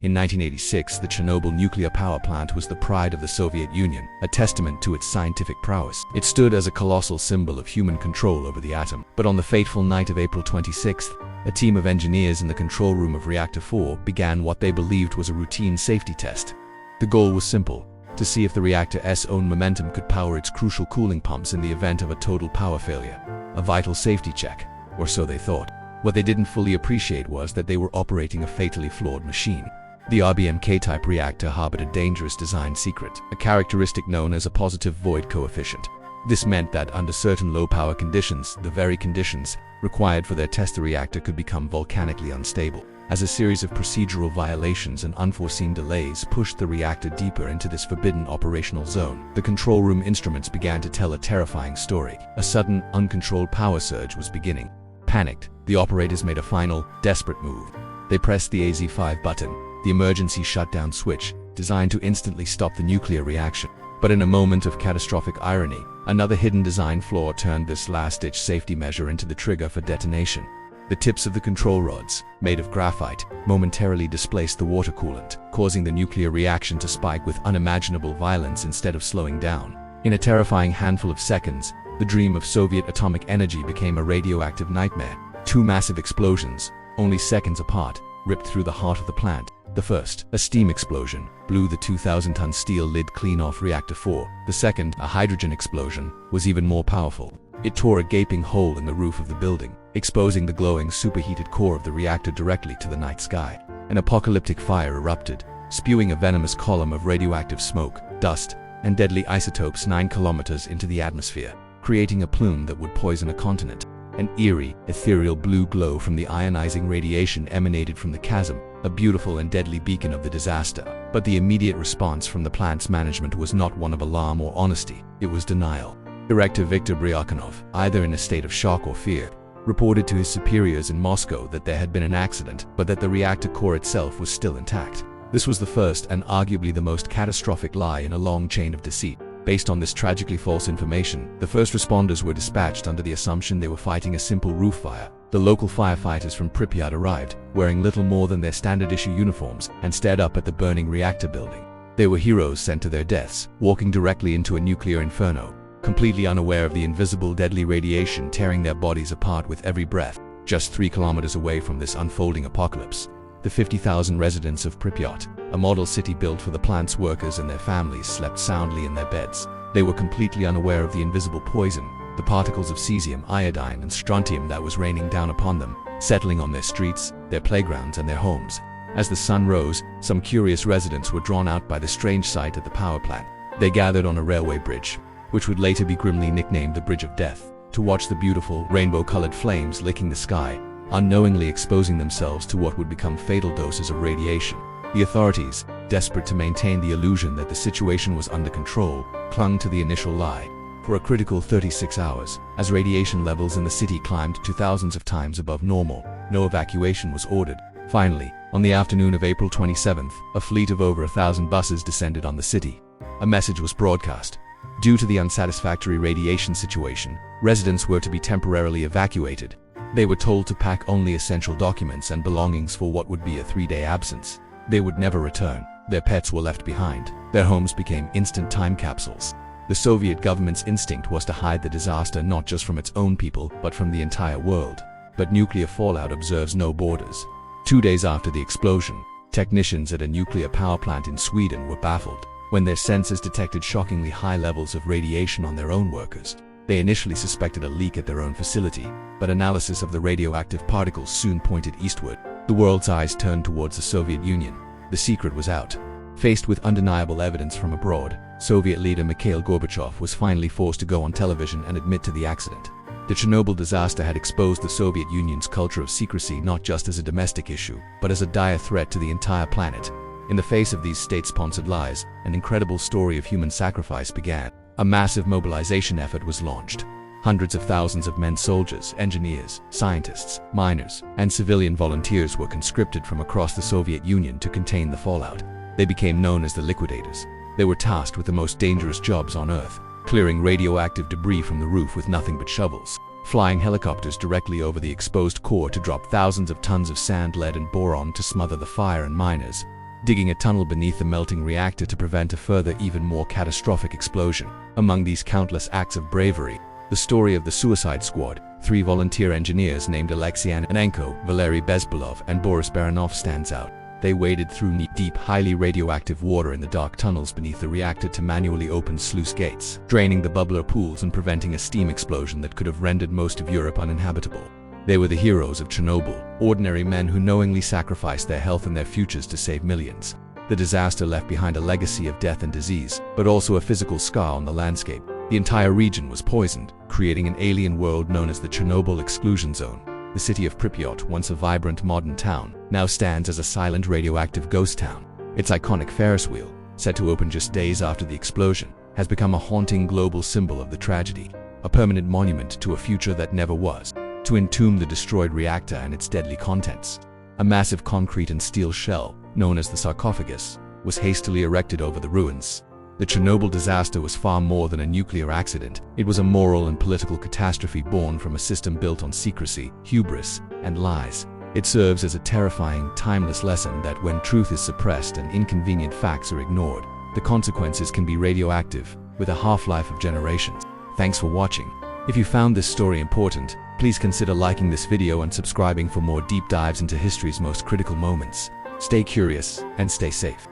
In 1986, the Chernobyl nuclear power plant was the pride of the Soviet Union, a testament to its scientific prowess. It stood as a colossal symbol of human control over the atom. But on the fateful night of April 26th, a team of engineers in the control room of Reactor 4 began what they believed was a routine safety test. The goal was simple: to see if the reactor's own momentum could power its crucial cooling pumps in the event of a total power failure. A vital safety check, or so they thought. What they didn't fully appreciate was that they were operating a fatally flawed machine. The RBM K-type reactor harbored a dangerous design secret, a characteristic known as a positive void coefficient. This meant that under certain low-power conditions, the very conditions required for their test, the reactor could become volcanically unstable. As a series of procedural violations and unforeseen delays pushed the reactor deeper into this forbidden operational zone, the control room instruments began to tell a terrifying story. A sudden, uncontrolled power surge was beginning. Panicked, the operators made a final, desperate move. They pressed the E25 button, the emergency shutdown switch, designed to instantly stop the nuclear reaction. But in a moment of catastrophic irony, another hidden design flaw turned this last-ditch safety measure into the trigger for detonation. The tips of the control rods, made of graphite, momentarily displaced the water coolant, causing the nuclear reaction to spike with unimaginable violence instead of slowing down. In a terrifying handful of seconds, the dream of Soviet atomic energy became a radioactive nightmare. Two massive explosions, only seconds apart, ripped through the heart of the plant. The first, a steam explosion, blew the 2,000-ton steel lid clean off Reactor 4. The second, a hydrogen explosion, was even more powerful. It tore a gaping hole in the roof of the building, exposing the glowing superheated core of the reactor directly to the night sky. An apocalyptic fire erupted, spewing a venomous column of radioactive smoke, dust, and deadly isotopes 9 kilometers into the atmosphere, creating a plume that would poison a continent. An eerie, ethereal blue glow from the ionizing radiation emanated from the chasm, a beautiful and deadly beacon of the disaster. But the immediate response from the plant's management was not one of alarm or honesty, it was denial. Director Viktor Bryakhanov, either in a state of shock or fear, reported to his superiors in Moscow that there had been an accident, but that the reactor core itself was still intact. This was the first and arguably the most catastrophic lie in a long chain of deceit. Based on this tragically false information, the first responders were dispatched under the assumption they were fighting a simple roof fire. The local firefighters from Pripyat arrived, wearing little more than their standard-issue uniforms, and stared up at the burning reactor building. They were heroes sent to their deaths, walking directly into a nuclear inferno, completely unaware of the invisible deadly radiation tearing their bodies apart with every breath. Just 3 kilometers away from this unfolding apocalypse, the 50,000 residents of Pripyat, a model city built for the plant's workers and their families, slept soundly in their beds. They were completely unaware of the invisible poison, the particles of cesium, iodine, and strontium that was raining down upon them, settling on their streets, their playgrounds, and their homes. As the sun rose, some curious residents were drawn out by the strange sight at the power plant. They gathered on a railway bridge, which would later be grimly nicknamed the Bridge of Death, to watch the beautiful, rainbow-colored flames licking the sky, unknowingly exposing themselves to what would become fatal doses of radiation. The authorities, desperate to maintain the illusion that the situation was under control, clung to the initial lie. For a critical 36 hours, as radiation levels in the city climbed to thousands of times above normal, no evacuation was ordered. Finally, on the afternoon of April 27th, a fleet of over 1,000 buses descended on the city. A message was broadcast. Due to the unsatisfactory radiation situation, residents were to be temporarily evacuated. They were told to pack only essential documents and belongings for what would be a 3-day absence. They would never return. Their pets were left behind. Their homes became instant time capsules. The Soviet government's instinct was to hide the disaster not just from its own people, but from the entire world. But nuclear fallout observes no borders. 2 days after the explosion, technicians at a nuclear power plant in Sweden were baffled when their sensors detected shockingly high levels of radiation on their own workers. They initially suspected a leak at their own facility, but analysis of the radioactive particles soon pointed eastward. The world's eyes turned towards the Soviet Union. The secret was out. Faced with undeniable evidence from abroad, Soviet leader Mikhail Gorbachev was finally forced to go on television and admit to the accident. The Chernobyl disaster had exposed the Soviet Union's culture of secrecy not just as a domestic issue, but as a dire threat to the entire planet. In the face of these state-sponsored lies, an incredible story of human sacrifice began. A massive mobilization effort was launched. Hundreds of thousands of men, soldiers, engineers, scientists, miners, and civilian volunteers were conscripted from across the Soviet Union to contain the fallout. They became known as the liquidators. They were tasked with the most dangerous jobs on Earth, clearing radioactive debris from the roof with nothing but shovels, flying helicopters directly over the exposed core to drop thousands of tons of sand, lead, and boron to smother the fire and miners. digging a tunnel beneath the melting reactor to prevent a further, even more catastrophic explosion. Among these countless acts of bravery, the story of the Suicide Squad, 3 volunteer engineers named Alexei Anenko, Valery Bezbalov, and Boris Baranov stands out. They waded through knee-deep, highly radioactive water in the dark tunnels beneath the reactor to manually open sluice gates, draining the bubbler pools and preventing a steam explosion that could have rendered most of Europe uninhabitable. They were the heroes of Chernobyl, ordinary men who knowingly sacrificed their health and their futures to save millions. The disaster left behind a legacy of death and disease, but also a physical scar on the landscape. The entire region was poisoned, creating an alien world known as the Chernobyl exclusion zone. The city of Pripyat, once a vibrant modern town, now stands as a silent radioactive ghost town. Its iconic Ferris wheel, set to open just days after the explosion, has become a haunting global symbol of the tragedy, a permanent monument to a future that never was. To entomb the destroyed reactor and its deadly contents, a massive concrete and steel shell, known as the sarcophagus, was hastily erected over the ruins. The Chernobyl disaster was far more than a nuclear accident. It was a moral and political catastrophe born from a system built on secrecy, hubris, and lies. It serves as a terrifying, timeless lesson that when truth is suppressed and inconvenient facts are ignored, the consequences can be radioactive, with a half-life of generations. Thanks for watching. If you found this story important, please consider liking this video and subscribing for more deep dives into history's most critical moments. Stay curious and stay safe.